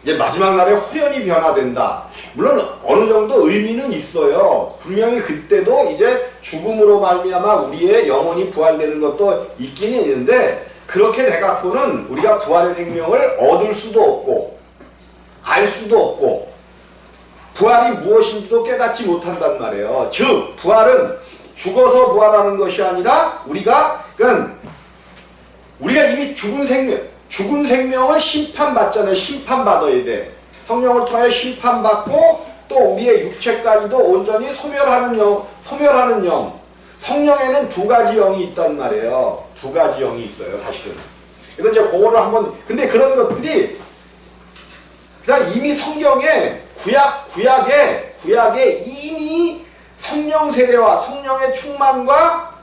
이제 마지막 날에 홀연히 변화된다. 물론 어느 정도 의미는 있어요. 분명히 그때도 이제 죽음으로 말미암아 우리의 영혼이 부활되는 것도 있기는 있는데, 그렇게 돼갖고는 우리가 부활의 생명을 얻을 수도 없고 알 수도 없고 부활이 무엇인지도 깨닫지 못한단 말이에요. 즉 부활은 죽어서 부활하는 것이 아니라 우리가 이미 죽은 생명을 심판받잖아요. 심판받아야 돼. 성령을 통해 심판받고 또 우리의 육체까지도 온전히 소멸하는 영. 성령에는 두 가지 영이 있단 말이에요. 두 가지 영이 있어요, 사실은. 그래서 이제 그거를 한번, 근데 그런 것들이 그냥 이미 성경에 구약에 이미 성령 세례와 성령의 충만과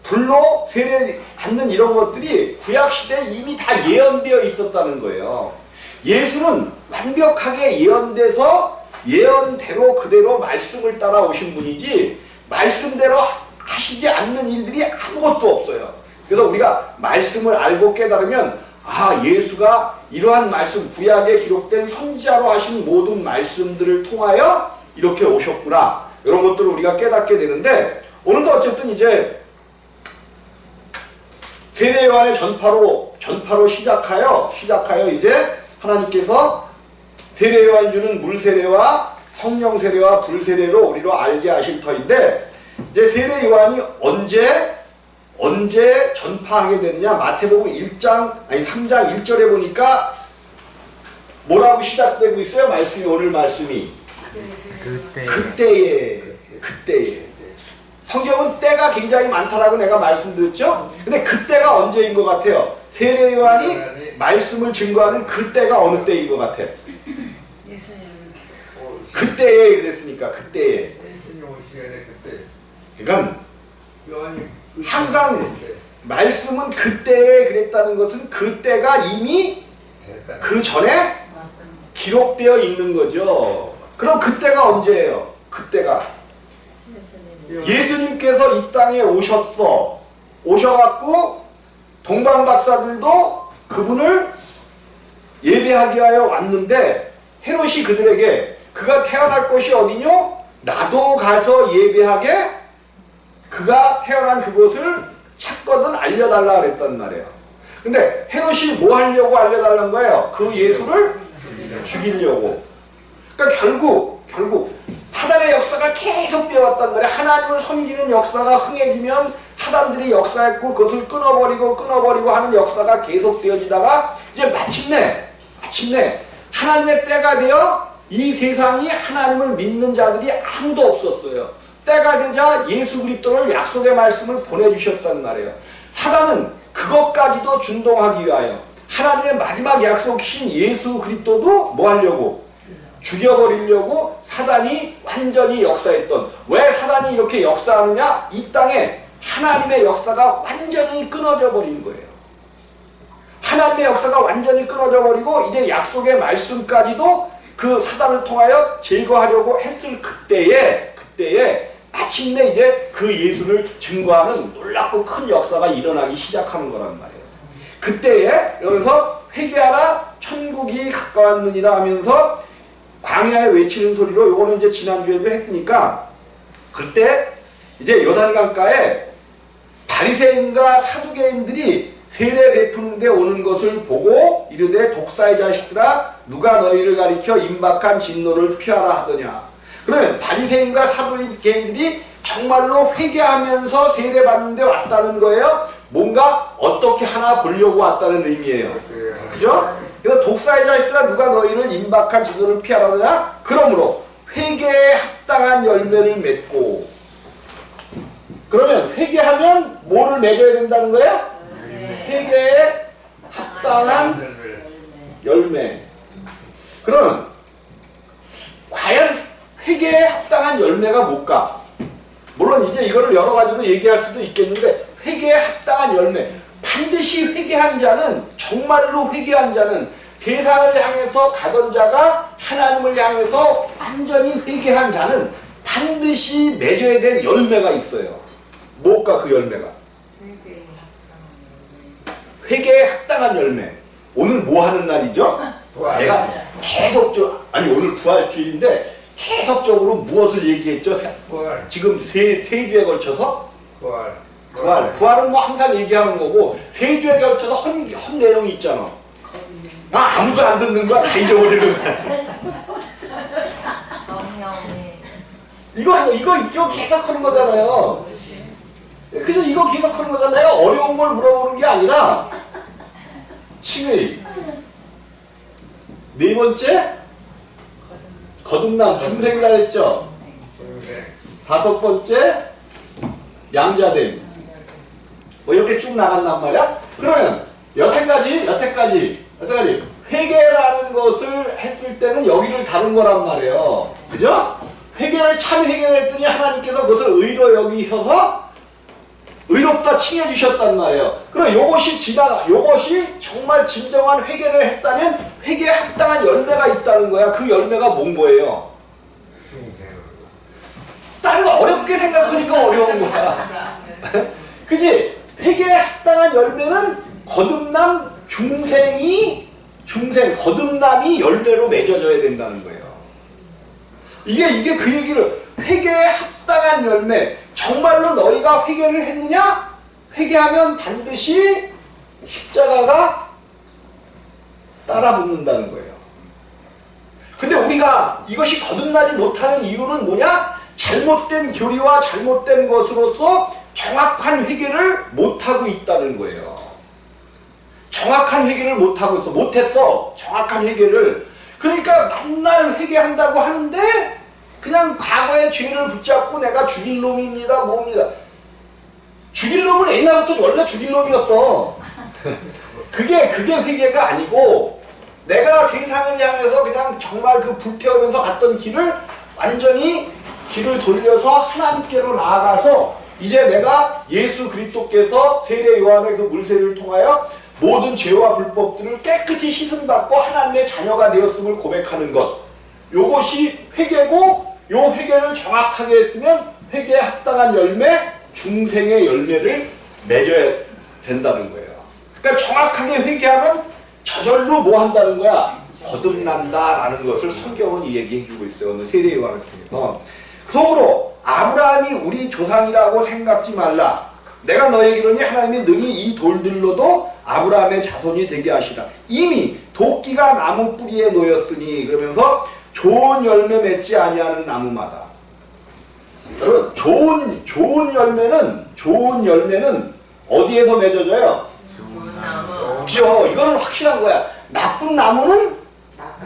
불로 세례받는 이런 것들이 구약 시대에 이미 다 예언되어 있었다는 거예요. 예수는 완벽하게 예언돼서 예언대로 그대로 말씀을 따라오신 분이지 말씀대로 하시지 않는 일들이 아무것도 없어요. 그래서 우리가 말씀을 알고 깨달으면 예수가 이러한 말씀, 구약에 기록된 선지자로 하신 모든 말씀들을 통하여 이렇게 오셨구나, 이런 것들을 우리가 깨닫게 되는데, 오늘도 어쨌든 이제 세례 요한의 전파로 시작하여 이제 하나님께서 세례 요한이 주는 물 세례와 성령 세례와 불 세례로 우리로 알게 하실 터인데, 이제 세례 요한이 언제 전파하게 되느냐? 마태복음 3장 1절에 보니까 뭐라고 시작되고 있어요? 말씀이, 오늘 말씀이 그때에. 성경은 때가 굉장히 많다라고 내가 말씀드렸죠? 근데 그때가 언제인 것 같아요? 세례 요한이 말씀을 증거하는 그때가 어느 때인 것 같아요? 그때에 그랬으니까, 그때에. 그러니까 항상 말씀은 그때에 그랬다는 것은 그때가 이미 그 전에 기록되어 있는 거죠. 그럼 그때가 언제예요? 그때가 예수님께서 이 땅에 오셔갖고 동방박사들도 그분을 예배하기 위하여 왔는데, 헤롯이 그들에게 그가 태어날 곳이 어디뇨? 나도 가서 예배하게 그가 태어난 그곳을 찾거든 알려달라 그랬단 말이에요. 근데 헤롯이 뭐 하려고 알려달라는 거예요? 그 예수를 죽이려고. 그러니까 결국 사단의 역사가 계속 되어 왔단 말이에요. 하나님을 섬기는 역사가 흥해지면 사단들이 역사했고 그것을 끊어버리고 하는 역사가 계속 되어지다가 이제 마침내 하나님의 때가 되어 이 세상이 하나님을 믿는 자들이 아무도 없었어요. 때가 되자 예수 그리스도를 약속의 말씀을 보내주셨단 말이에요. 사단은 그것까지도 준동하기 위하여 하나님의 마지막 약속이신 예수 그리스도도 뭐 하려고? 죽여버리려고 사단이 완전히 역사했던. 왜 사단이 이렇게 역사하느냐? 이 땅에 하나님의 역사가 완전히 끊어져 버린 거예요. 하나님의 역사가 완전히 끊어져 버리고 이제 약속의 말씀까지도 그 사단을 통하여 제거하려고 했을 그때에 마침내 이제 그 예수를 증거하는 놀랍고 큰 역사가 일어나기 시작하는 거란 말이에요. 그때에 이러면서 회개하라 천국이 가까웠느니라 하면서 광야에 외치는 소리로, 요거는 이제 지난주에도 했으니까, 그때 이제 요단강가에 바리새인과 사두개인들이 세례 베푸는데 오는 것을 보고 이르되 독사의 자식들아 누가 너희를 가리켜 임박한 진노를 피하라 하더냐. 그러면 바리새인과 사두개인들이 정말로 회개하면서 세례받는데 왔다는 거예요. 뭔가 어떻게 하나 보려고 왔다는 의미예요. 그죠? 그래서 독사의 자식들아 누가 너희를 임박한 진노를 피하라 하더냐. 그러므로 회개에 합당한 열매를 맺고. 그러면 회개하면 뭐를 맺어야 된다는 거예요? 회개에 합당한 열매. 그러면 과연 회개에 합당한 열매가 뭘까? 물론 이제 이거를 여러 가지로 얘기할 수도 있겠는데, 회개에 합당한 열매, 반드시 회개한 자는, 정말로 회개한 자는, 세상을 향해서 가던 자가 하나님을 향해서 완전히 회개한 자는 반드시 맺어야 될 열매가 있어요. 뭘까 그 열매가? 회개에 합당한 열매. 오늘 뭐 하는 날이죠? 내가 계속적으로, 아니 오늘 부활주일인데 계속적으로 무엇을 얘기했죠? 지금 세 주에 걸쳐서 부활은 뭐 항상 얘기하는 거고, 세 주에 걸쳐서 헌 내용이 있잖아. 아무도 안 듣는 거야. 다 잊어버리는 거야. 이거 있죠? 계속 하는 거잖아요. 그래서 이거 계속 하는 거잖아요. 어려운 걸 물어보는 게 아니라 칭의. 네 번째 거듭남 중생이라 했죠. 다섯 번째 양자됨. 뭐 이렇게 쭉 나간단 말이야. 그러면 여태까지 회개라는 것을 했을 때는 여기를 다룬 거란 말이에요. 그죠? 참 회개를 했더니 하나님께서 그것을 의로 여기셔서 의롭다 칭해 주셨단 말이에요. 그럼 요것이 정말 진정한 회개를 했다면 회개에 합당한 열매가 있다는 거야. 그 열매가 뭔 거예요? 다른 거 어렵게 생각하니까 어려운 거야. 그지? 회개에 합당한 열매는 거듭남 거듭남이 열매로 맺어져야 된다는 거예요. 이게 그 얘기를, 회개에 합당한 열매. 정말로 너희가 회개를 했느냐? 회개하면 반드시 십자가가 따라 붙는다는 거예요. 근데 우리가 이것이 거듭나지 못하는 이유는 뭐냐? 잘못된 교리와 잘못된 것으로서 정확한 회개를 못하고 있다는 거예요. 정확한 회개를 못했어. 정확한 회개를. 그러니까 맨날 회개한다고 하는데 그냥 과거의 죄를 붙잡고 내가 죽일 놈입니다. 뭡니다. 죽일 놈은 옛날부터 원래 죽일 놈이었어. 그게 회개가 아니고, 내가 세상을 향해서 그냥 정말 그 불태우면서 갔던 길을 완전히 길을 돌려서 하나님께로 나아가서, 이제 내가 예수 그리스도께서 세례 요한의 그 물세를 통하여 모든 죄와 불법들을 깨끗이 씻음받고 하나님의 자녀가 되었음을 고백하는 것. 요것이 회개고, 요 회개를 정확하게 했으면 회개에 합당한 열매, 중생의 열매를 맺어야 된다는 거예요. 그러니까 정확하게 회개하면 저절로 뭐 한다는 거야? 거듭난다라는 것을 성경은 얘기해주고 있어요. 오늘 세례 요한을 통해서. 속으로 아브라함이 우리 조상이라고 생각지 말라. 내가 너에게 이르니 하나님이 능히 이 돌들로도 아브라함의 자손이 되게 하시라. 이미 도끼가 나무 뿌리에 놓였으니, 그러면서 좋은 열매 맺지 아니하는 나무마다. 여러분, 좋은 열매는 어디에서 맺어져요? 좋은 나무. 그죠? 이거는 확실한 거야. 나쁜 나무는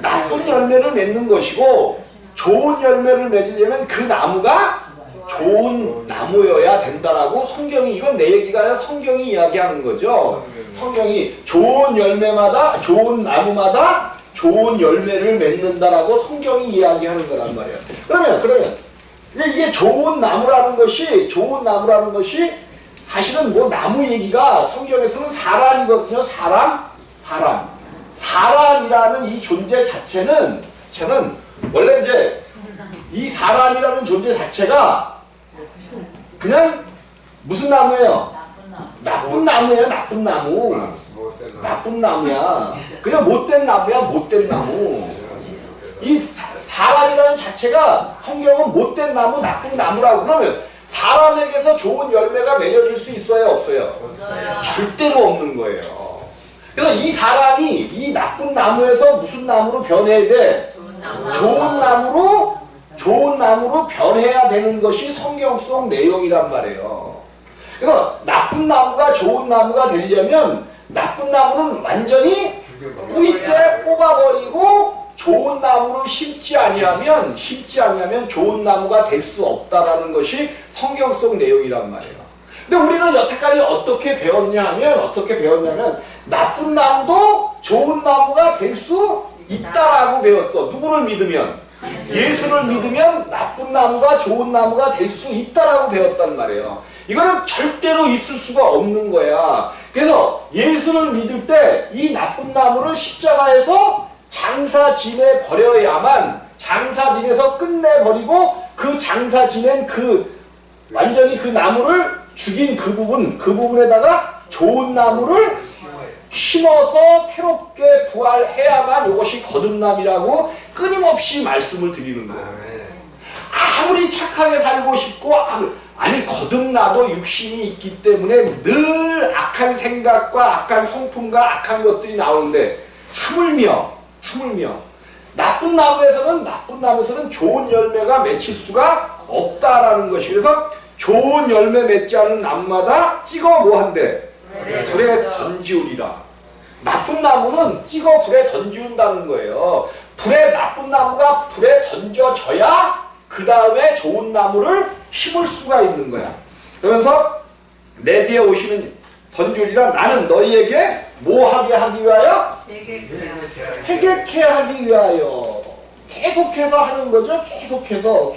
나쁜 열매를 맺는 것이고, 좋은 열매를 맺으려면 그 나무가 좋은 나무여야 된다라고 성경이, 이건 내 얘기가 아니라 성경이 이야기하는 거죠. 성경이 좋은 열매마다, 좋은 나무마다 좋은 열매를 맺는다라고 성경이 이야기하는 거란 말이에요. 그러면 이게 좋은 나무라는 것이 사실은 뭐 나무 얘기가 성경에서는 사람이거든요. 사람이라는 이 존재 자체는 원래 이제 이 사람이라는 존재 자체가 그냥 무슨 나무예요? 나쁜 나무예요. 나쁜 나무야. 그냥 못된 나무. 이 사람이라는 자체가 성경은 못된 나무, 나쁜 나무라고. 그러면 사람에게서 좋은 열매가 맺어질 수 있어요, 없어요? 절대로 없는 거예요. 그래서 이 사람이 이 나쁜 나무에서 무슨 나무로 변해야 돼? 좋은 나무로 변해야 되는 것이 성경 속 내용이란 말이에요. 그래서 나쁜 나무가 좋은 나무가 되려면, 나쁜 나무는 완전히 뿌리째 뽑아버리고 좋은 나무를 심지 아니하면 좋은 나무가 될 수 없다라는 것이 성경 속 내용이란 말이에요. 근데 우리는 여태까지 어떻게 배웠냐면 나쁜 나무도 좋은 나무가 될 수 있다라고 배웠어. 누구를 믿으면? 예수를 믿으면 나쁜 나무가 좋은 나무가 될 수 있다라고 배웠단 말이에요. 이거는 절대로 있을 수가 없는 거야. 그래서 예수를 믿을 때 이 나쁜 나무를 십자가에서 장사 지내 버려야만, 장사진에서 끝내버리고 그 장사 지낸 완전히 그 나무를 죽인 그 부분에다가 좋은 나무를 심어서 새롭게 부활해야만 이것이 거듭남이라고 끊임없이 말씀을 드리는 거예요. 아무리 착하게 살고 싶고 아니 거듭나도 육신이 있기 때문에 늘 악한 생각과 악한 성품과 악한 것들이 나오는데 하물며 나쁜 나무에서는 좋은 열매가 맺힐 수가 없다라는 것이. 그래서 좋은 열매 맺지 않은 나무마다 찍어 뭐한대? 불에 던지우리라. 나쁜 나무는 찍어 불에 던지운다는 거예요. 나쁜 나무가 불에 던져져야 그 다음에 좋은 나무를 심을 수가 있는 거야. 그러면서 내 뒤에 오시는 던지우리라. 나는 너희에게 뭐하게 하기 위하여? 회개케 하기 위하여. 계속해서 하는 거죠. 계속해서.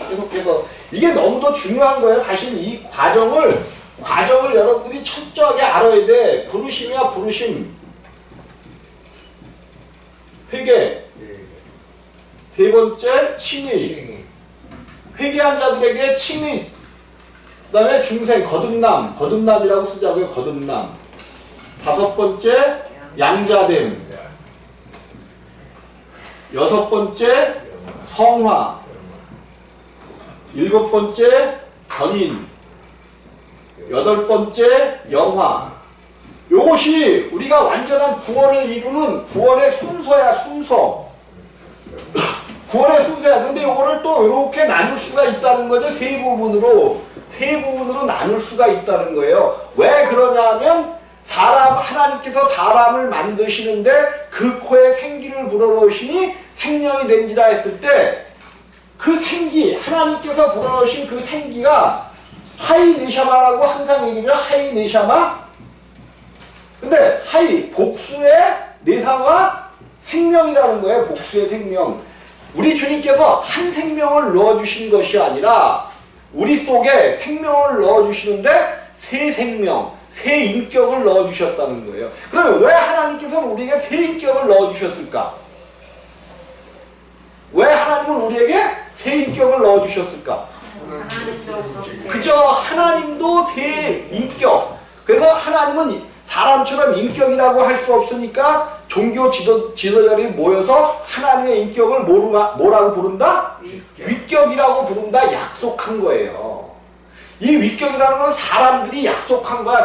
이게 너무도 중요한 거예요. 사실 이 과정을 여러분들이 철저하게 알아야 돼. 부르심이야 부르심. 회개. 세 번째 칭의. 회개한 자들에게 칭의. 그 다음에 중생 거듭남이라고 쓰자고요. 거듭남. 다섯 번째 양자됨. 여섯 번째 성화. 일곱 번째 견인. 여덟 번째 영화. 요것이 우리가 완전한 구원을 이루는 구원의 순서야. 구원의 순서야. 근데 요거를 또 이렇게 나눌 수가 있다는 거죠. 세 부분으로 나눌 수가 있다는 거예요. 왜 그러냐면 하나님께서 사람을 만드시는데 그 코에 생기를 불어넣으시니 생명이 된지라 했을 때 그 생기, 하나님께서 불어넣으신 그 생기가 하이 네샤마라고 항상 얘기죠. 하이 네샤마. 근데 하이, 복수의 네사마 생명이라는 거예요. 복수의 생명. 우리 주님께서 한 생명을 넣어주신 것이 아니라 우리 속에 생명을 넣어주시는데 새 생명, 새 인격을 넣어주셨다는 거예요. 그러면 왜 하나님께서는 우리에게 새 인격을 넣어주셨을까? 왜 하나님은 우리에게 새 인격을 넣어주셨을까? 그저 하나님도 새 인격. 그래서 하나님은 사람처럼 인격이라고 할 수 없으니까 종교 지도자들이 모여서 하나님의 인격을 뭐라고 부른다? 위격이라고 부른다. 약속한 거예요. 이 위격이라는 건 사람들이 약속한 거야.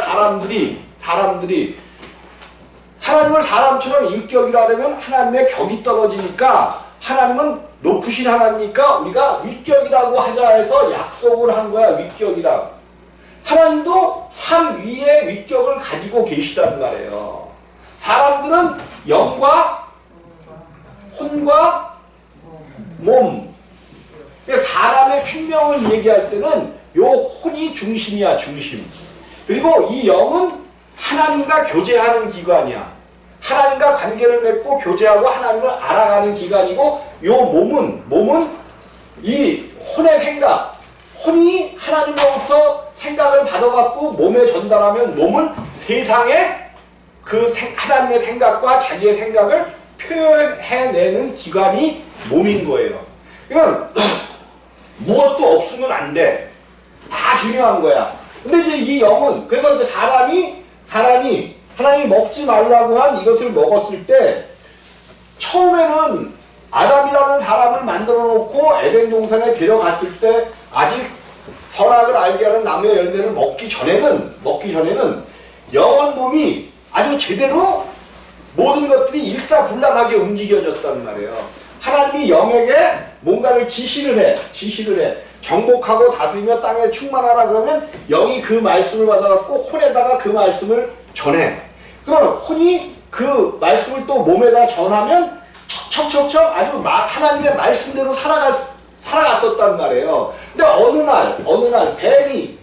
사람들이 하나님을 사람처럼 인격이라 하려면 하나님의 격이 떨어지니까 하나님은 높으신 하나님이니까 우리가 위격이라고 하자 해서 약속을 한 거야. 위격이라. 하나님도 삶 위에 위격을 가지고 계시단 말이에요. 사람들은 영과 혼과 몸. 사람의 생명을 얘기할 때는 요 혼이 중심이야. 중심. 그리고 이 영은 하나님과 교제하는 기관이야. 하나님과 관계를 맺고 교제하고 하나님을 알아가는 기관이고, 요 몸은 이 혼의 생각, 혼이 하나님으로부터 생각을 받아갖고 몸에 전달하면 몸은 세상에 그 하나님의 생각과 자기의 생각을 표현해내는 기관이 몸인 거예요. 이건 무엇도 없으면 안 돼. 다 중요한 거야. 근데 이제 이 영은, 그래서 이제 사람이 하나님이 먹지 말라고 한 이것을 먹었을 때, 처음에는 아담이라는 사람을 만들어 놓고 에덴 동산에 데려갔을 때 아직 선악을 알게 하는 나무의 열매를 먹기 전에는 영혼 몸이 아주 제대로 모든 것들이 일사불란하게 움직여졌단 말이에요. 하나님이 영에게 뭔가를 지시를 해. 정복하고 다스리며 땅에 충만하라 그러면 영이 그 말씀을 받아갖고 혼에다가 그 말씀을 전해. 그러면 혼이 그 말씀을 또 몸에다 전하면 척척척척 아주 하나님의 말씀대로 살아갔었단 말이에요. 근데 어느 날 뱀이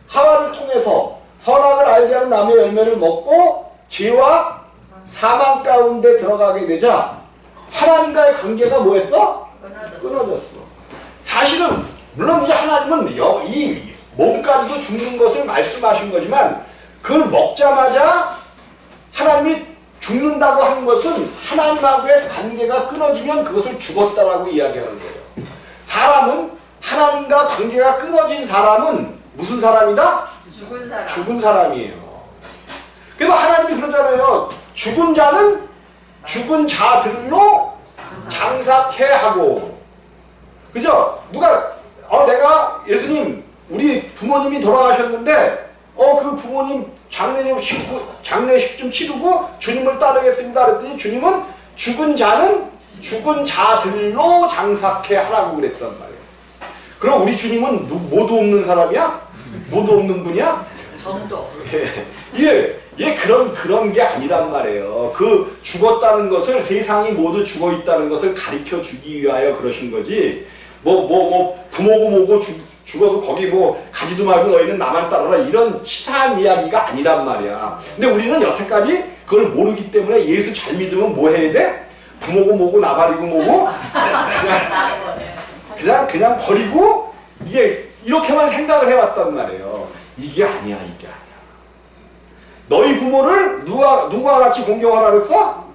하와를 통해서 선악을 알게 하는 나무의 열매를 먹고 죄와 사망 가운데 들어가게 되자 하나님과의 관계가 뭐했어? 끊어졌어. 사실은 물론 이제 하나님은 이 몸까지도 죽는 것을 말씀하신 거지만 그걸 먹자마자 하나님이 죽는다고 한 것은 하나님하고의 관계가 끊어지면 그것을 죽었다라고 이야기하는 거예요. 사람은 하나님과 관계가 끊어진 사람은 무슨 사람이다? 죽은 사람이에요. 그래서 하나님이 그러잖아요. 죽은 자는 죽은 자들로 장사케 하고. 그죠? 누가 내가 예수님 우리 부모님이 돌아가셨는데 그 부모님 장례식 좀 치르고 주님을 따르겠습니다 그랬더니 주님은 죽은 자는 죽은 자들로 장사케 하라고 그랬단 말이에요. 그럼 우리 주님은 모두 없는 사람이야? 모두 없는 분이야? 정도. 예, 그런 게 아니란 말이에요. 그 죽었다는 것을 세상이 모두 죽어 있다는 것을 가르쳐 주기 위하여 그러신 거지. 부모고 뭐고 죽어도 거기 가지도 말고 너희는 나만 따르라 이런 치사한 이야기가 아니란 말이야. 근데 우리는 여태까지 그걸 모르기 때문에 예수 잘 믿으면 뭐 해야 돼? 부모고 뭐고 나발이고 뭐고 그냥 버리고 이게 이렇게만 생각을 해왔단 말이에요. 이게 아니야. 너희 부모를 누구와 같이 공경하라 그랬어?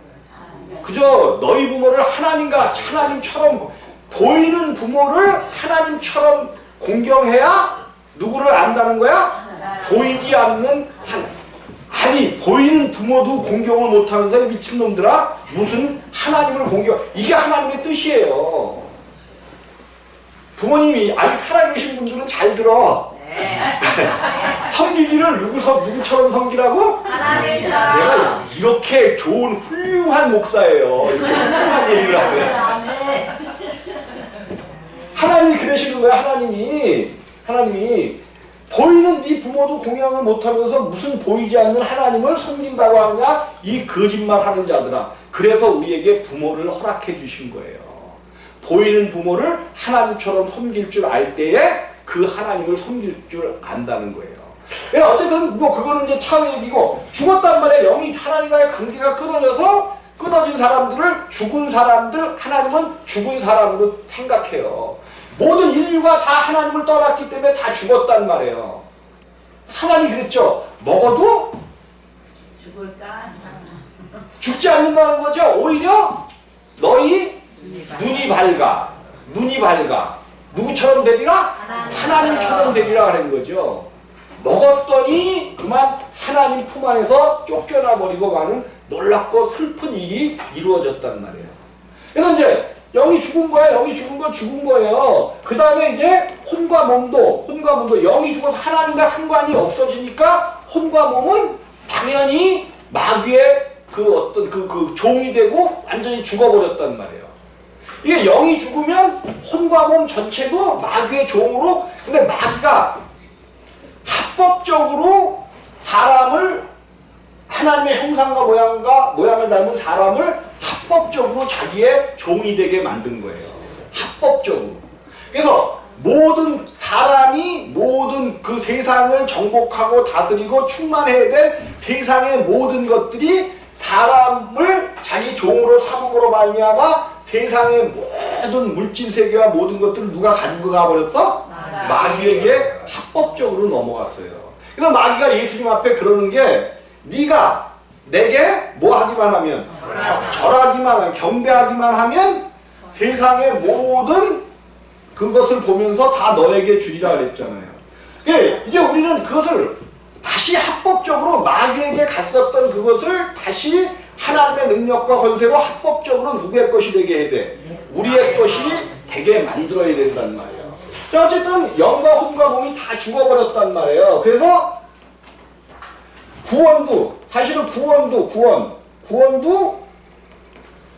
그저 너희 부모를 하나님처럼 보이는 부모를 하나님처럼 공경해야 누구를 안다는 거야? 보이지 않는 아니 보이는 부모도 공경을 못하면서 미친놈들아 무슨 하나님을 이게 하나님의 뜻이에요. 부모님이 아직 살아계신 분들은 잘 들어. 섬기기를 누구처럼 섬기라고? 하나님처럼. 내가 이렇게 좋은 훌륭한 목사예요. 이렇게 훌륭한 얘기를 하네. 하나님이 그러시는 거야. 하나님이 보이는 네 부모도 공양을 못하면서 무슨 보이지 않는 하나님을 섬긴다고 하느냐? 이 거짓말하는 자들아. 그래서 우리에게 부모를 허락해 주신 거예요. 보이는 부모를 하나님처럼 섬길 줄 알 때에 그 하나님을 섬길 줄 안다는 거예요. 어쨌든 그거는 이제 차후 얘기고 죽었단 말이에요. 영이 하나님과의 관계가 끊어진 사람들을 죽은 사람들, 하나님은 죽은 사람으로 생각해요. 모든 인류가 다 하나님을 떠났기 때문에 다 죽었단 말이에요. 사단이 그랬죠. 먹어도 죽을까? 죽지 않는다는 거죠. 오히려 너희 눈이 밝아. 누구처럼 되리라? 하나님처럼 되리라 하는 거죠. 먹었더니 그만 하나님 품 안에서 쫓겨나 버리고 가는 놀랍고 슬픈 일이 이루어졌단 말이에요. 그래서 이제 영이 죽은 거예요. 그 다음에 이제 혼과 몸도 영이 죽어서 하나님과 상관이 없어지니까 혼과 몸은 당연히 마귀의 그 종이 되고 완전히 죽어버렸단 말이에요. 이게 영이 죽으면 혼과 몸 전체도 마귀의 종으로, 근데 마귀가 합법적으로 사람을 하나님의 형상과 모양을 닮은 사람을 합법적으로 자기의 종이 되게 만든 거예요. 합법적으로. 그래서 모든 사람이 모든 그 세상을 정복하고 다스리고 충만해야 될 세상의 모든 것들이 사람을 자기 종으로 삼음으로 말미암아 세상의 모든 물질 세계와 모든 것들을 누가 가지고 가버렸어? 마귀에게 합법적으로 넘어갔어요. 그래서 마귀가 예수님 앞에 그러는 게 네가 내게 뭐 하기만 하면 절하기만 경배하기만 하면 세상의 모든 그것을 보면서 다 너에게 주리라 그랬잖아요. 이제 우리는 그것을 다시 합법적으로 마귀에게 갔었던 그것을 다시 하나님의 능력과 권세로 합법적으로 누구의 것이 되게 해야 돼? 우리의 것이 되게 만들어야 된단 말이에요. 자, 어쨌든 영과 혼과 몸이 다 죽어버렸단 말이에요. 그래서 사실은 구원도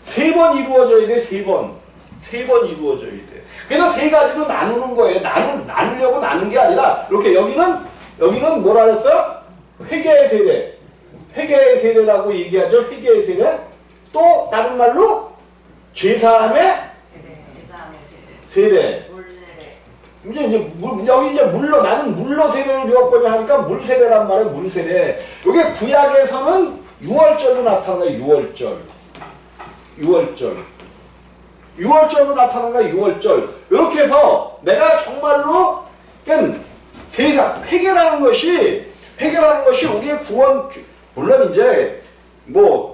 3번 이루어져야 돼. 3번 이루어져야 돼. 그래서 3가지로 나누는 거예요. 나누려고 나눈 게 아니라 이렇게 여기는 뭐라 그랬어요? 회개의 세례라고 얘기하죠. 회개의 세례. 또 다른 말로 죄사함의 세례. 여기 이제 나는 물로 세례를 주었거냐 하니까 물세례란 말이에요. 물세례. 이게 구약에서는 6월절로 나타나요. 6월절로 나타나는 거야. 6월절. 이렇게 해서 내가 정말로 세상 회개라는 것이 우리의 구원, 물론 이제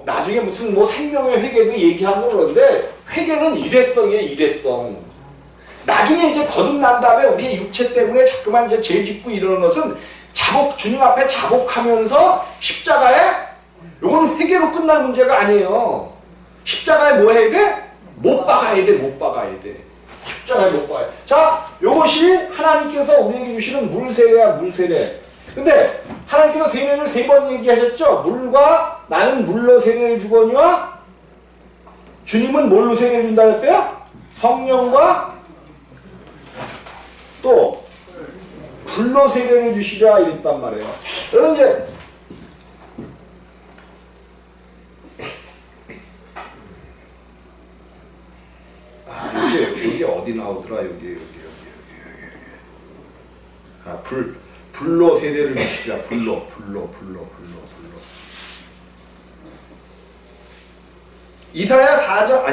나중에 무슨 생명의 회개도 얘기하고 그러는데 회개는 일회성이에요. 나중에 이제 거듭난 다음에 우리의 육체 때문에 자꾸만 이제 죄 짓고 이러는 것은 주님 앞에 자복하면서 십자가에 요거는 회개로 끝날 문제가 아니에요. 십자가에 뭐 해야 돼? 못 박아야 돼. 못 박아야 돼. 십자가에 못 박아야 돼. 자, 요것이 하나님께서 우리에게 주시는 물세례야, 물세례. 근데 하나님께서 세례를 3번 얘기하셨죠? 물과 나는 물로 세례를 주거니와 주님은 뭘로 세례를 준다 했어요? 성령과 또 불로 세례를 주시라 이랬단 말이에요. 여러분 이제 여기 어디 나오더라? 여기. 아, 불로 세례를 주시라. 불로. 이사야 4장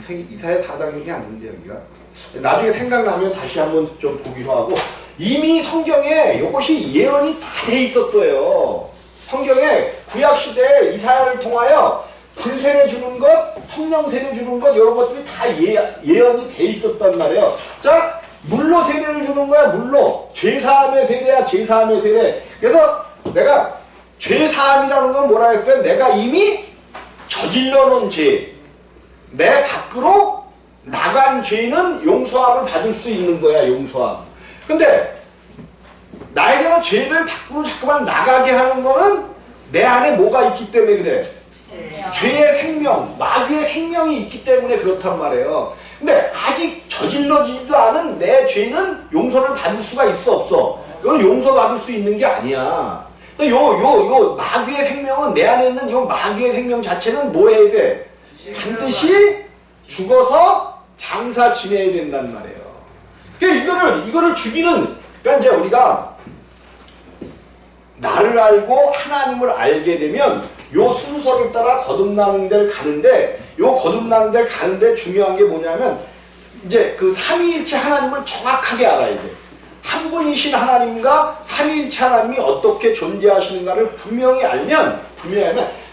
이사야 4장 얘기 아닌데 여기가 나중에 생각나면 다시 한번 좀 보기로 하고 이미 성경에 이것이 예언이 다 돼 있었어요. 성경에 구약 시대에 이사야를 통하여 불세례 주는 것, 성령 세례 주는 것 이런 것들이 다 예언이 돼 있었단 말이에요. 자, 물로 세례를 주는 거야. 물로 죄사함의 세례야. 죄사함의 세례. 그래서 내가 죄사함이라는 건 뭐라 했어요? 내가 이미 저질러 놓은 죄, 내 밖으로 나간 죄는 용서함을 받을 수 있는 거야. 용서함. 근데 나에게서 죄를 밖으로 자꾸만 나가게 하는 거는 내 안에 뭐가 있기 때문에 그래. 죄의 생명, 마귀의 생명이 있기 때문에 그렇단 말이에요. 근데 아직 저질러지지도 않은 내 죄는 용서를 받을 수가 있어 없어? 이건 용서받을 수 있는 게 아니야. 요 마귀의 생명은 내 안에 있는 요 마귀의 생명 자체는 뭐 해야 돼? 반드시 죽어서 장사 지내야 된단 말이에요. 그러니까 이거를 죽이는, 그러니까 이제 우리가 나를 알고 하나님을 알게 되면 요 순서를 따라 거듭나는 데를 가는데, 요 거듭나는 데를 가는데 중요한 게 뭐냐면 이제 그 삼위일체 하나님을 정확하게 알아야 돼. 한 분이신 하나님과 삼위일체 하나님이 어떻게 존재하시는가를 분명히 알면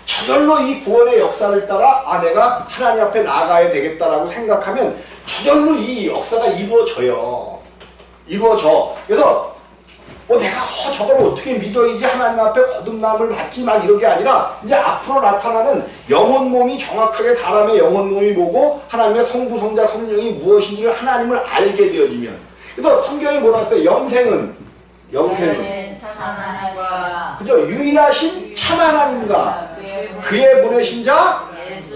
저절로 이 구원의 역사를 따라 내가 하나님 앞에 나아가야 되겠다라고 생각하면 저절로 이 역사가 이루어져. 그래서 내가 저걸 어떻게 믿어야지 하나님 앞에 거듭남을 받지 막 이런 게 아니라 이제 앞으로 나타나는 영혼 몸이 정확하게 사람의 영혼 몸이 뭐고 하나님의 성부 성자 성령이 무엇인지를 하나님을 알게 되어지면, 그래서 성경이 뭐라 했어요? 영생은 그죠? 유일하신 참 하나님과 그의 보내신 자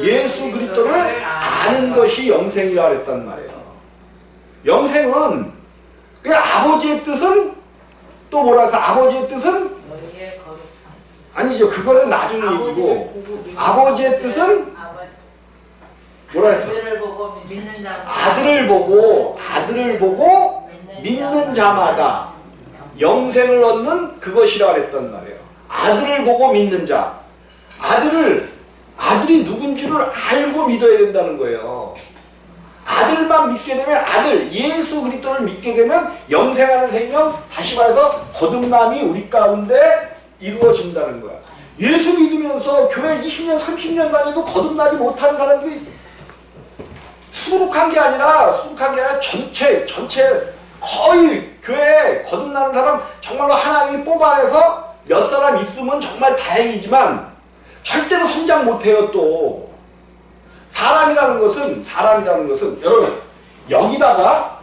예수 그리스도를 아는 것이 영생이라 그랬단 말이에요. 영생은 그 아버지의 뜻은 또 뭐라 해서 아버지의 뜻은 아니죠. 그거는 나중 얘기고 아버지의 뜻은 뭐라 했어? 아들을 보고 믿는 자마다 영생을 얻는 그것이라 그랬단 말이에요. 아들을 보고 믿는 자. 아들이 누군지를 알고 믿어야 된다는 거예요. 아들만 믿게 되면, 예수 그리스도를 믿게 되면 영생하는 생명, 다시 말해서 거듭남이 우리 가운데 이루어진다는 거야. 예수 믿으면서 교회 20년, 30년 다니도 거듭나지 못하는 사람들이 수북한 게 아니라 전체 거의 교회에 거듭나는 사람 정말로 하나님이 뽑아내서 몇 사람 있으면 정말 다행이지만 절대로 성장 못해요. 또 사람이라는 것은 여러분 여기다가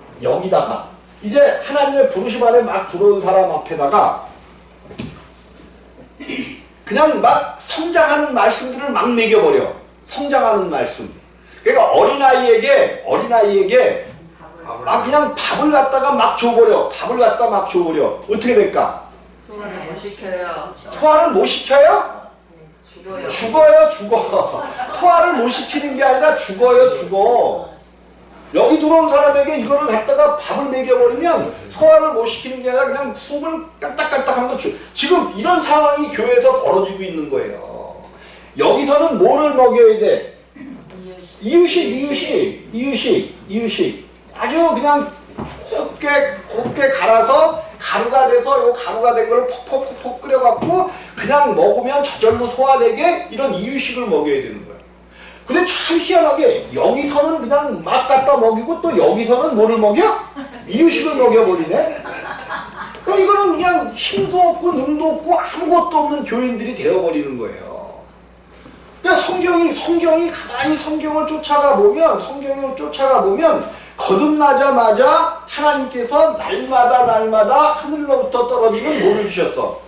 이제 하나님의 부르심 안에 막 들어온 사람 앞에다가 그냥 막 성장하는 말씀들을 막 매겨버려. 성장하는 말씀. 그러니까 어린아이에게 막 그냥 밥을 갖다가 막 줘버려. 어떻게 될까? 소화를 못 시켜요. 소화를 못 시켜요? 죽어요. 소화를 못 시키는 게 아니라 죽어. 여기 들어온 사람에게 이거를 갖다가 밥을 먹여버리면 소화를 못 시키는 게 아니라 그냥 숨을 깔딱깔딱 하는 거. 지금 이런 상황이 교회에서 벌어지고 있는 거예요. 여기서는 뭐를 먹여야 돼? 이유식. 아주 그냥 곱게 갈아서 가루가 돼서 요 가루가 된 거를 퍽퍽 끓여갖고 그냥 먹으면 저절로 소화되게 이런 이유식을 먹여야 되는 거야. 근데 참 희한하게 여기서는 그냥 막 갖다 먹이고 또 여기서는 뭐를 먹여? 이유식을 먹여버리네. 그러니까 이거는 그냥 힘도 없고 능도 없고 아무것도 없는 교인들이 되어버리는 거예요. 그러니까 성경이 가만히 성경을 쫓아가 보면 거듭나자마자 하나님께서 날마다 하늘로부터 떨어지는 뭐를 주셨어?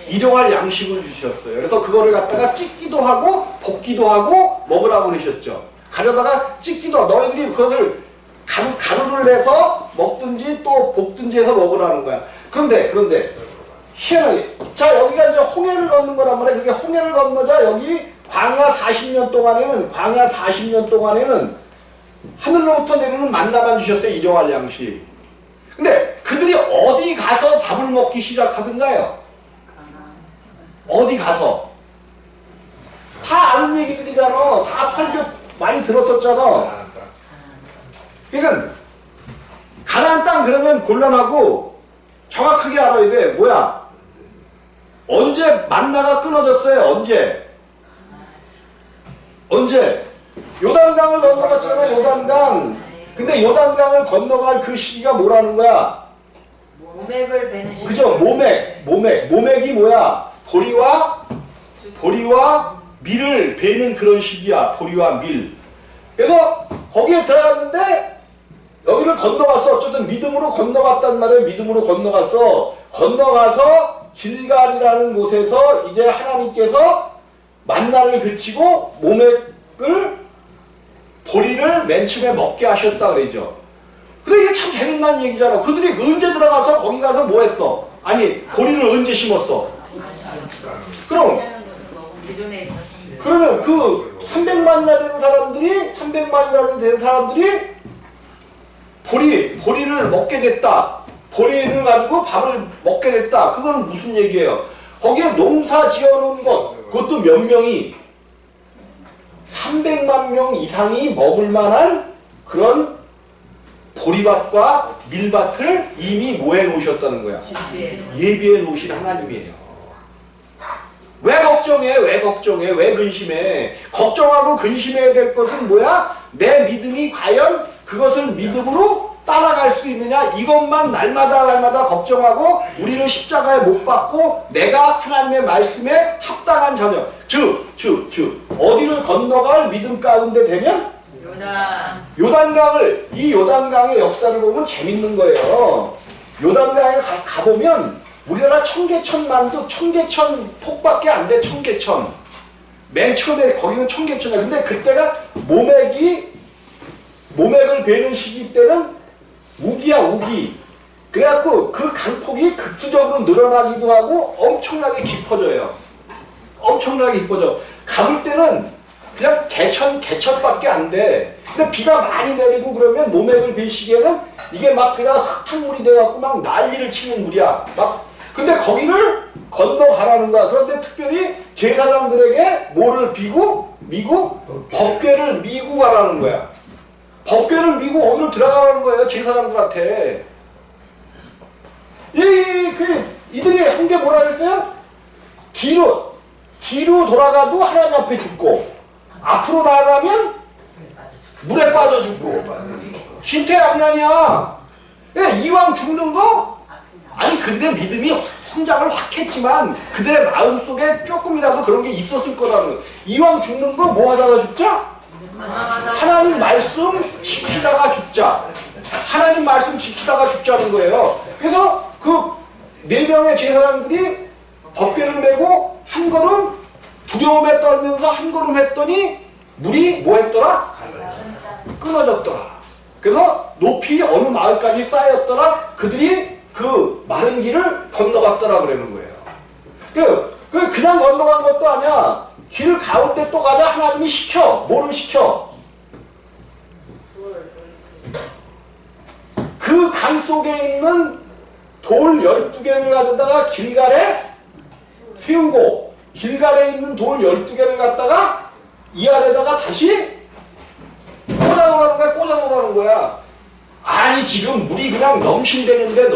일용할 양식을 주셨어요. 그래서 그거를 갖다가 찢기도 하고 볶기도 하고 먹으라고 그러셨죠. 가져다가 찢기도 하고 너희들이 그것을 가루를 내서 먹든지 또 볶든지 해서 먹으라는 거야. 그런데 희한하게 자 여기가 이제 홍해를 건넌 거란 말이야. 그게 홍해를 건너자 여기 광야 40년 동안에는 하늘로부터 내리는 만나만 주셨어요. 일용할 양식. 근데 그들이 어디 가서 밥을 먹기 시작하던가요? 어디 가서? 다 아는 얘기들이잖아. 다 설교 많이 들었었잖아. 그러니까 가나안 땅 그러면 곤란하고 정확하게 알아야 돼. 뭐야? 언제 만나가 끊어졌어요? 언제? 요단강을 건너갔잖아. 요단강. 근데 요단강을 건너갈 그 시기가 뭐라는 거야? 모맥을 베는 시기. 그죠? 모맥이 뭐야? 보리와 밀을 베는 그런 시기야. 보리와 밀. 그래서 거기에 들어갔는데 여기를 건너갔어. 어쨌든 믿음으로 건너갔단 말이에요. 믿음으로 건너가서 길갈이라는 곳에서 이제 하나님께서 만나를 그치고 보리를 맨 처음에 먹게 하셨다 그러죠. 근데 이게 참 재미난 얘기잖아. 그들이 언제 들어가서 거기 가서 뭐 했어? 아니 보리를 언제 심었어? 그러면 그 300만이나 되는 사람들이 보리를 먹게 됐다. 보리를 가지고 밥을 먹게 됐다. 그건 무슨 얘기예요? 거기에 농사 지어놓은 것, 그것도 몇 명이 300만 명 이상이 먹을 만한 그런 보리밭과 밀밭을 이미 뭐 해 놓으셨다는 거야? 예비해 놓으신 하나님이에요. 왜 걱정해? 왜 근심해? 걱정하고 근심해야 될 것은 뭐야? 내 믿음이 과연 그것을 믿음으로 따라갈 수 있느냐? 이것만 날마다 걱정하고 우리를 십자가에 못 박고 내가 하나님의 말씀에 합당한 자녀 즉 어디를 건너갈 믿음 가운데 되면 요단강의 역사를 보면 재밌는 거예요. 요단강에 가보면 우리나라 청계천만도 청계천 폭밖에 안 돼. 청계천 맨 처음에 거기는 청계천이야. 근데 그때가 모맥을 베는 시기 때는 우기. 그래갖고 그 강폭이 급수적으로 늘어나기도 하고 엄청나게 깊어져요. 가볼 때는 그냥 개천밖에 안 돼. 근데 비가 많이 내리고 그러면 모맥을 빌 시기에는 이게 막 그냥 흙탕물이 돼갖고 막 난리를 치는 물이야. 근데 거기를 건너가라는 거야. 그런데 특별히 제사장들에게 뭐를 미고 법궤를 미고 가라는 거야. 법궤를 미고 거기를 들어가라는 거예요. 제사장들한테. 이들이 한 게 뭐라 그랬어요? 뒤로 돌아가도 하나님 앞에 죽고 앞으로 나아가면 물에 빠져 죽고 진퇴양난이야. 이왕 죽는 거 아니 그들의 믿음이 성장을 확 했지만 그들의 마음속에 조금이라도 그런 게 있었을 거라는 거예요. 이왕 죽는 거 뭐 하다가 죽자? 하나님 말씀 지키다가 죽자. 하나님 말씀 지키다가 죽자는 거예요. 그래서 그 4명의 제사장들이 법궤를 메고 한 걸음 두려움에 떨면서 한 걸음 했더니 물이 뭐 했더라? 끊어졌더라. 그래서 높이 어느 마을까지 쌓였더라. 그들이 그 마른 길을 건너갔더라 그러는 거예요. 그냥 건너간 것도 아니야. 길 가운데 또 가자 하나님이 시켜. 뭐를 시켜? 그 강 속에 있는 돌 12개를 가져다가 길갈에 세우고 길갈에 있는 돌 12개를 갖다가 이 아래다가 다시 꽂아놓으라는 거야. 아니 지금 물이 그냥 넘신대는데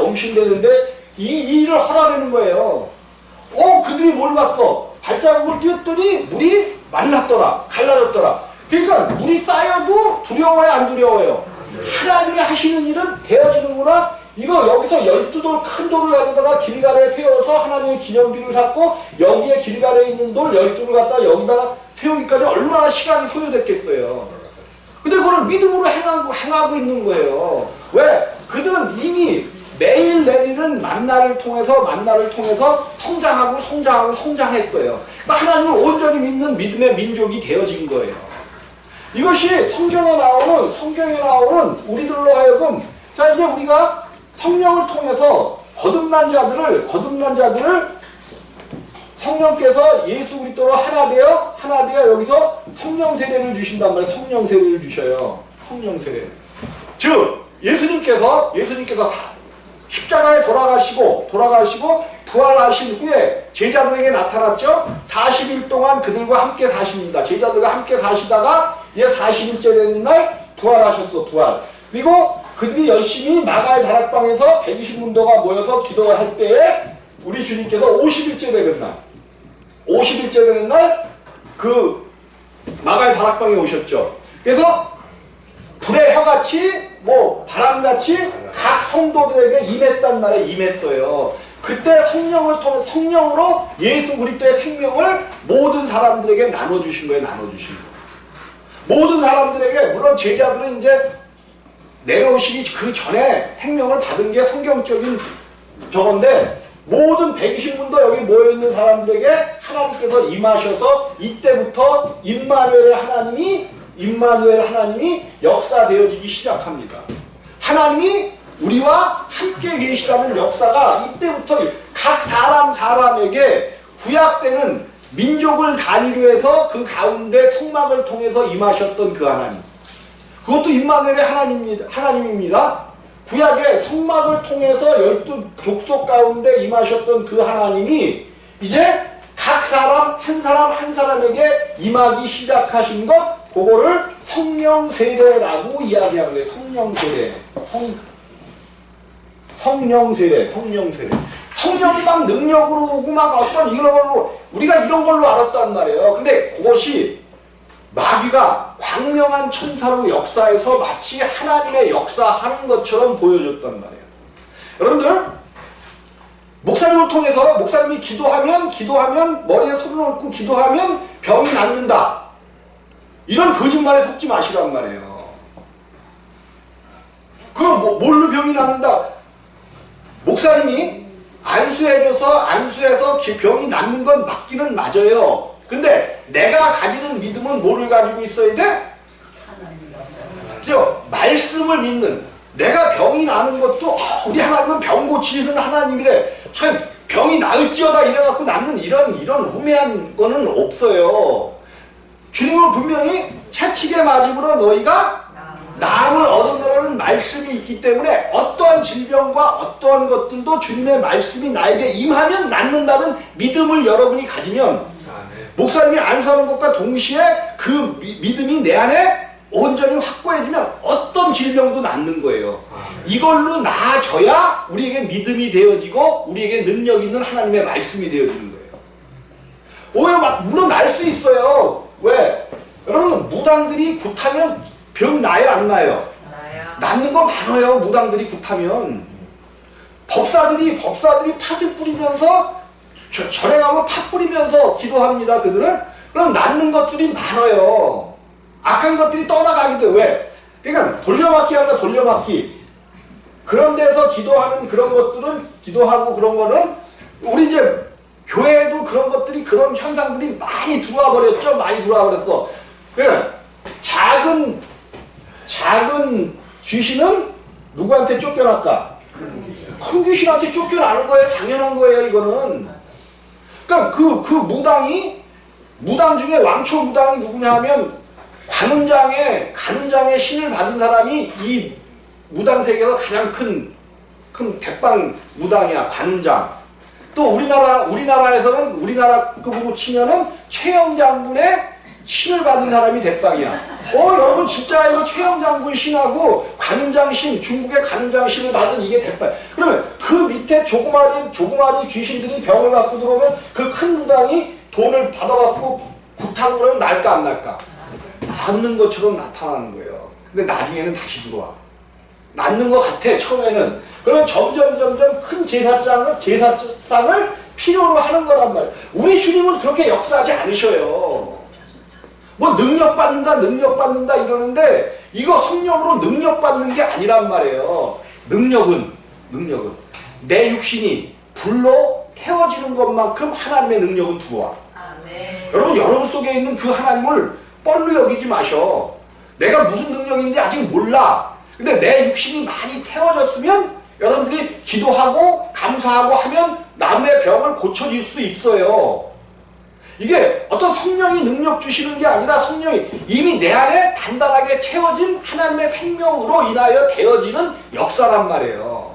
이 일을 하라는 거예요. 그들이 뭘 봤어? 발자국을 띄웠더니 물이 말랐더라. 갈라졌더라. 그러니까 물이 쌓여도 두려워요 안 두려워요? 하나님이 하시는 일은 되어지는구나. 이거 여기서 12돌 큰 돌을 가져다가 길가에 세워서 하나님의 기념비를 샀고 여기에 길가에 있는 돌 12돌을 갖다 여기다가 세우기까지 얼마나 시간이 소요됐겠어요. 근데 그걸 믿음으로 행하고 있는 거예요. 왜? 그들은 이미 매일 내리는 만나를 통해서 성장했어요. 그러니까 하나님을 온전히 믿는 믿음의 민족이 되어진 거예요. 이것이 성경에 나오는 우리들로 하여금 자 이제 우리가 성령을 통해서 거듭난 자들을 성령께서 예수 그리스도로 하나 되어 여기서 성령 세례를 주신단 말이에요. 성령 세례를 주셔요. 성령 세례. 즉 예수님께서 십자가에 돌아가시고 부활하신 후에 제자들에게 나타났죠. 40일 동안 그들과 함께 사십니다. 제자들과 함께 사시다가 이제 40일째 되는 날 부활하셨어. 부활. 그리고 그들이 열심히 마가의 다락방에서 120문도가 모여서 기도할 때에 우리 주님께서 50일째 되는 날 그 마가의 다락방에 오셨죠. 그래서 불의 혀같이 바람같이 각 성도들에게 임했단 말에 임했어요. 그때 성령으로 예수 그리스도의 생명을 모든 사람들에게 나눠주신 거예요. 모든 사람들에게. 물론 제자들은 이제 내려오시기 그 전에 생명을 받은 게 성경적인 저건데 모든 120문도 여기 모여있는 사람들에게 하나님께서 임하셔서 이때부터 임마누엘 하나님이 역사되어지기 시작합니다. 하나님이 우리와 함께 계시다는 역사가 이때부터 각 사람에게 구약되는 민족을 단위로 해서 그 가운데 성막을 통해서 임하셨던 그 하나님. 그것도 임마누엘의 하나님입니다. 구약의 성막을 통해서 12족속 가운데 임하셨던 그 하나님이 이제 각 사람 한 사람에게 임하기 시작하신 것, 그거를 성령 세례라고 이야기하는 거예요. 성령 세례. 성령이 막 능력으로 오고 막 어떤 이런 걸로 우리가 이런 걸로 알았단 말이에요. 근데 그것이 마귀가 광명한 천사로 역사해서 마치 하나님의 역사하는 것처럼 보여줬단 말이에요. 여러분들 목사님을 통해서 목사님이 기도하면 머리에 손을 얹고 기도하면 병이 낫는다. 이런 거짓말에 속지 마시란 말이에요. 그럼 뭘로 병이 낫는다? 목사님이 안수해서 병이 낫는 건 맞기는 맞아요. 근데 내가 가지는 믿음은 뭐를 가지고 있어야 돼? 그죠? 말씀을 믿는. 내가 병이 나는 것도 우리 하나님은 병 고치시는 하나님이래. 병이 나을지어다 이래갖고 낫는 이런 우매한 거는 없어요. 주님은 분명히 채찍에 맞음으로 너희가 나음을 얻어내라는 말씀이 있기 때문에 어떠한 질병과 어떠한 것들도 주님의 말씀이 나에게 임하면 낫는다는 믿음을 여러분이 가지면 목사님이 안수하는 것과 동시에 그 믿음이 내 안에 온전히 확고해지면 어떤 질병도 낫는 거예요. 이걸로 나아져야 우리에게 믿음이 되어지고 우리에게 능력 있는 하나님의 말씀이 되어지는 거예요. 오히려 물론 날 수 있어요. 왜? 여러분 무당들이 굿하면 병 나요 안 나요? 낫는 거 많아요. 무당들이 굿하면. 법사들이 팥을 뿌리면서 절에 가면 팥 뿌리면서 기도합니다. 그들은. 그럼 낫는 것들이 많아요. 악한 것들이 떠나가기도 해요. 왜? 그러니까 돌려막기 한다. 돌려막기. 그런 데서 기도하는 그런 것들은 기도하고 그런 거는 우리 이제 교회에도 그런 것들이 그런 현상들이 많이 들어와 버렸죠. 많이 들어와 버렸어. 그러니까 작은 귀신은 누구한테 쫓겨날까? 큰 귀신한테 쫓겨나는 거예요. 당연한 거예요. 이거는. 그러니까 그 무당 중에 왕초 무당이 누구냐 하면 관운장의 신을 받은 사람이 이 무당 세계에서 가장 큰 대빵 무당이야. 관운장. 또 우리나라에서는 우리나라급으로 치면은 최영장군의 신을 받은 사람이 대빵이야. 여러분 진짜 이거 최영장군 신하고 관운장 신, 중국의 관운장 신을 받은 이게 대빵. 그러면 그 밑에 조그마리 귀신들이 병을 갖고 들어오면 그 큰 무당이 돈을 받아갖고 굿하고 그러면 날까 안 날까? 낫는 것처럼 나타나는 거예요. 근데 나중에는 다시 들어와. 낳는 것 같아 처음에는. 그러면 점점 큰 제사상을 필요로 하는 거란 말이에요. 우리 주님은 그렇게 역사하지 않으셔요. 뭐 능력 받는다 이러는데 이거 성령으로 능력 받는 게 아니란 말이에요. 능력은 내 육신이 불로 태워지는 것만큼 하나님의 능력은 들어와. 여러분 여러분 속에 있는 그 하나님을 뻘로 여기지 마셔. 내가 무슨 능력인지 아직 몰라. 근데 내 육신이 많이 태워졌으면 여러분들이 기도하고 감사하고 하면 남의 병을 고쳐질 수 있어요. 이게 어떤 성령이 능력 주시는 게 아니라 성령이 이미 내 안에 단단하게 채워진 하나님의 생명으로 인하여 되어지는 역사란 말이에요.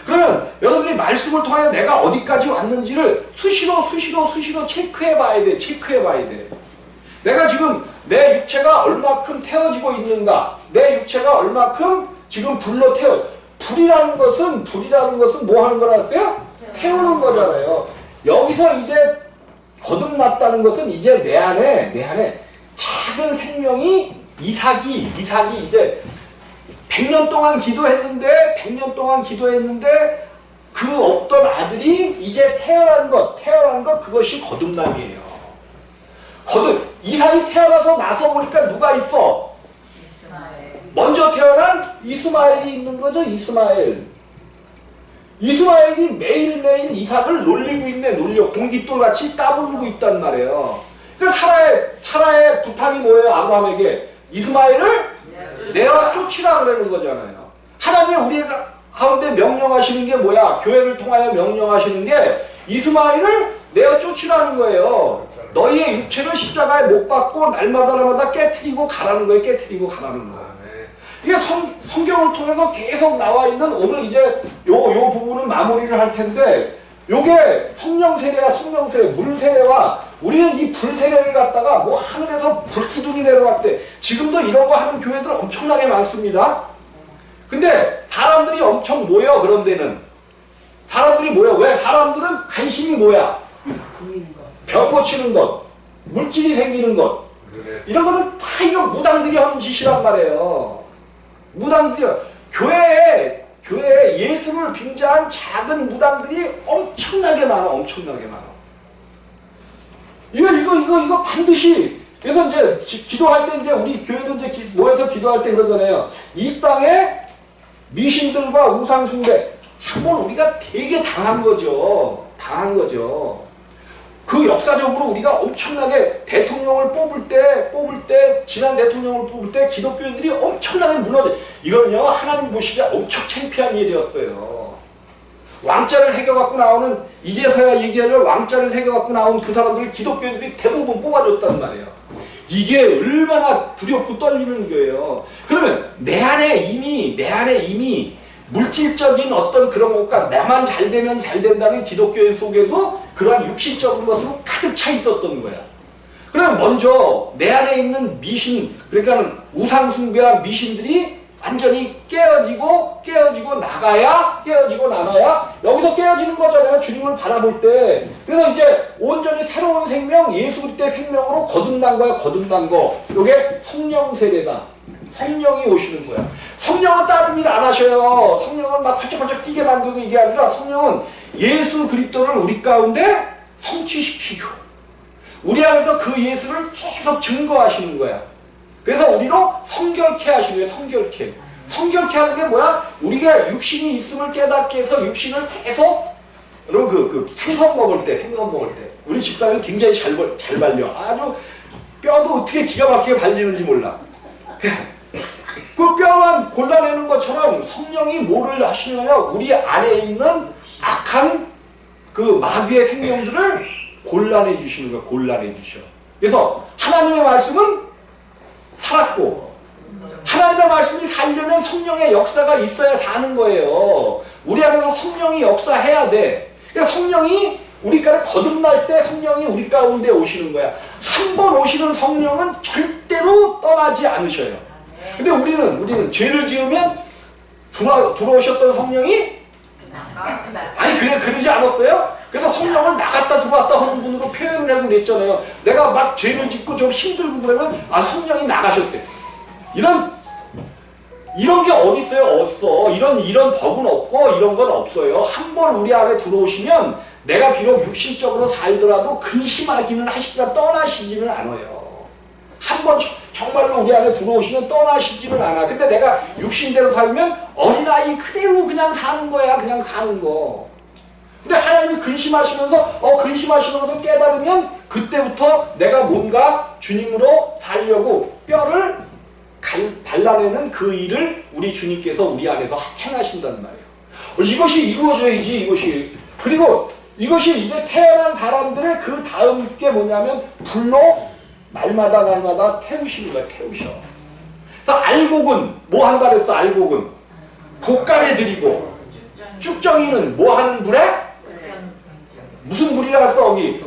그러면 여러분들이 말씀을 통하여 내가 어디까지 왔는지를 수시로 체크해 봐야 돼. 내가 지금 내 육체가 얼마큼 태워지고 있는가, 내 육체가 얼마큼 지금 불로 불이라는 것은 뭐 하는 거라 했어요? 태우는 거잖아요. 여기서 이제 거듭났다는 것은 이제 내 안에 작은 생명이 이삭이 이제 100년 동안 기도했는데 그 없던 아들이 이제 태어난 것 그것이 거듭남이에요. 이삭이 태어나서 나서 보니까 누가 있어? 먼저 태어난 이스마엘이 있는 거죠. 이스마엘이 매일매일 이삭을 놀려 공깃돌같이 까부르고 있단 말이에요. 그러니까 사라의 부탁이 뭐예요? 아브라함에게 이스마엘을 내어 쫓으라 그러는 거잖아요. 하나님이 우리 가운데 명령하시는 게 뭐야? 교회를 통하여 명령하시는 게 이스마엘을 내어 쫓으라는 거예요. 너희의 육체를 십자가에 못 박고 날마다 깨트리고 가라는 거예요. 이게 성경을 통해서 계속 나와 있는 오늘 이제 요 부분은 마무리를 할 텐데 요게 성령 세례야 물 세례와 우리는 이 불 세례를 갖다가 뭐 하늘에서 불기둥이 내려왔대. 지금도 이런 거 하는 교회들 엄청나게 많습니다. 근데 사람들이 엄청 모여. 그런 데는 사람들이 모여. 왜? 사람들은 관심이 뭐야? 병 고치는 것, 물질이 생기는 것, 이런 것은 다 이거 무당들이 하는 짓이란 말이에요. 교회에 예수를 빙자한 작은 무당들이 엄청나게 많아. 이거 반드시. 그래서 이제 기도할 때 이제 우리 교회도 이제 모여서 기도할 때 그러잖아요. 이 땅에 미신들과 우상숭배 한번 우리가 되게 당한 거죠. 그 역사적으로 우리가 엄청나게 대통령을 뽑을 때 지난 대통령을 뽑을 때 기독교인들이 엄청나게 무너져. 이거는요 하나님 보시기에 엄청 창피한 일이었어요. 왕자를 새겨갖고 나오는, 이제서야 얘기하려 왕자를 새겨갖고 나온 그 사람들을 기독교인들이 대부분 뽑아줬단 말이에요. 이게 얼마나 두렵고 떨리는 거예요. 그러면 내 안에 이미 물질적인 어떤 그런 것과 나만 잘 되면 잘 된다는 기독교인 속에도 그러한 육신적인 것으로 가득 차 있었던 거야. 그럼 먼저 내 안에 있는 미신, 그러니까 우상숭배한 미신들이 완전히 깨어지고 나가야 여기서 깨어지는 거잖아요. 주님을 바라볼 때. 그래서 이제 온전히 새로운 생명, 예수 그리스도의 생명으로 거듭난 거. 이게 성령 세례다. 성령이 오시는 거야. 성령은 다른 일 안 하셔요. 성령은 막 펄쩍펄쩍 뛰게 만들고 이게 아니라 성령은 예수 그리스도를 우리 가운데 성취시키고 우리 안에서 그 예수를 계속 증거하시는 거야. 그래서 우리로 성결케 하시는 거예요. 성결케 하는 게 뭐야? 우리가 육신이 있음을 깨닫게 해서 육신을 계속, 여러분 생선 먹을 때 우리 집사람이 굉장히 잘 발려. 아주 뼈도 어떻게 기가 막히게 발리는지 몰라. 그 뼈만 골라내는 것처럼 성령이 뭐를 하시느냐? 우리 안에 있는 악한 그 마귀의 생명들을 골라내 주시는 거야. 그래서 하나님의 말씀은 살았고, 하나님의 말씀이 살려면 성령의 역사가 있어야 사는 거예요. 우리 안에서 성령이 역사해야 돼. 그러니까 성령이 우리 가운데 거듭날 때 성령이 우리 가운데 오시는 거야. 한 번 오시는 성령은 절대로 떠나지 않으셔요. 근데 우리는 죄를 지으면 들어오셨던 성령이 그러지 않았어요? 그래서 성령을 나갔다 들어왔다 하는 분으로 표현을 하고 그랬잖아요. 내가 막 죄를 짓고 좀 힘들고 그러면 성령이 나가셨대. 이런 게 어디 있어요? 없어. 이런 법은 없고 이런 건 없어요. 한 번 우리 안에 들어오시면 내가 비록 육신적으로 살더라도 근심하기는 하시더라 떠나시지는 않아요. 한 번 정말로 우리 안에 들어오시면 떠나시지는 않아. 근데 내가 육신대로 살면 어린아이 그대로 그냥 사는 거야. 그냥 사는 거. 근데 하나님이 근심하시면서 깨달으면 그때부터 내가 뭔가 주님으로 살려고 뼈를 발라내는 그 일을 우리 주님께서 우리 안에서 행하신단 말이에요. 이것이 이루어져야지 이것이. 그리고 이것이 이제 태어난 사람들의 그 다음 게 뭐냐면 불로 날마다 태우시는 거야. 태우셔. 그래서 알곡은 뭐 한다 그랬어. 알곡은 곶감에 들이고 쭉정이는 뭐 하는 불에? 무슨 불이라 했어 여기?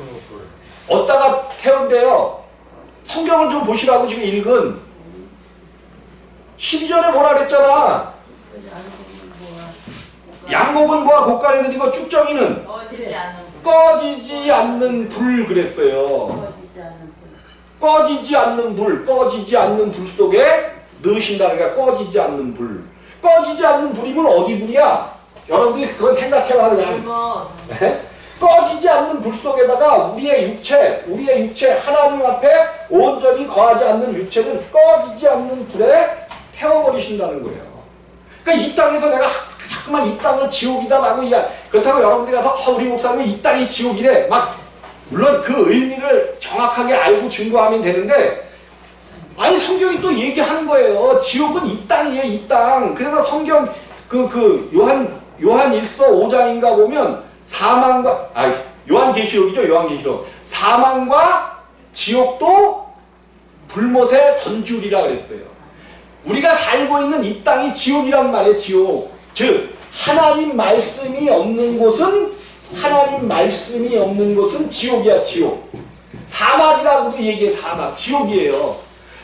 어디다가 태운대요? 성경을 좀 보시라고 지금 읽은 12절에 뭐라 그랬잖아. 양곡은 뭐야? 곶감에 들이고 쭉정이는 꺼지지 않는 불 그랬어요. 꺼지지 않는 불 속에 넣으신다는 거야. 꺼지지 않는 불. 꺼지지 않는 불이면 어디 불이야? 여러분들이 그걸 생각해봐야 돼. 꺼지지 않는 불 속에다가 우리의 육체 하나님 앞에 온전히 거하지 않는 육체는 꺼지지 않는 불에 태워버리신다는 거예요. 그러니까 이 땅에서 내가 자꾸만 이 땅을 지옥이다라고 그렇다고 여러분들이 가서 우리 목사님은 이 땅이 지옥이래 막 물론 그 의미를 정확하게 알고 증거하면 되는데 아니 성경이 또 얘기하는 거예요. 지옥은 이 땅이에요. 이 땅. 그래서 성경 요한 1서 5장인가 보면 요한계시록이죠. 요한계시록. 사망과 지옥도 불못에 던지리라 그랬어요. 우리가 살고 있는 이 땅이 지옥이란 말이에요. 지옥. 즉 하나님 말씀이 없는 곳은 지옥이야. 지옥. 사막이라고도 얘기해. 사막. 지옥이에요.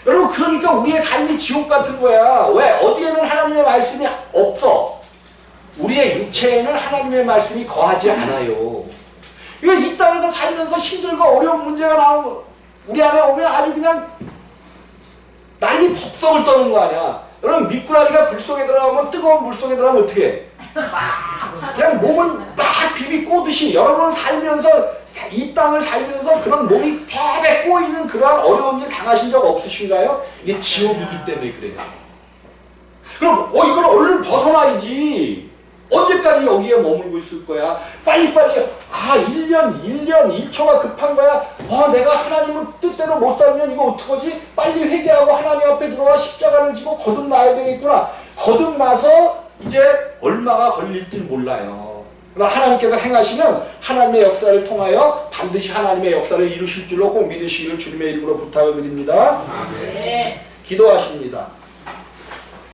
여러분 그러니까 우리의 삶이 지옥 같은 거야. 왜? 어디에는 하나님의 말씀이 없어. 우리의 육체에는 하나님의 말씀이 거하지 않아요. 그러니까 이 땅에서 살면서 힘들고 어려운 문제가 나오면 우리 안에 오면 아주 그냥 난리 법석을 떠는 거 아니야. 여러분 미꾸라지가 불 속에 들어가면 뜨거운 물 속에 들어가면 어떻게 해? 그냥 몸을 막 비비 꼬듯이 여러분 살면서 이 땅을 살면서 그런 몸이 대배 꼬이는 그러한 어려운 일 당하신 적 없으신가요? 이게 지옥이기 때문에 그래요. 그럼 이걸 얼른 벗어나야지. 언제까지 여기에 머물고 있을 거야? 빨리빨리 1년 1초가 급한 거야. 내가 하나님을 뜻대로 못 살면 이거 어떡하지? 빨리 회개하고 하나님 앞에 들어와 십자가를 지고 거듭나야 되겠구나. 거듭나서 이제 얼마가 걸릴지 몰라요. 그러나 하나님께서 행하시면 하나님의 역사를 통하여 반드시 하나님의 역사를 이루실 줄로 꼭 믿으시기를 주님의 이름으로 부탁을 드립니다. 네. 기도하십니다.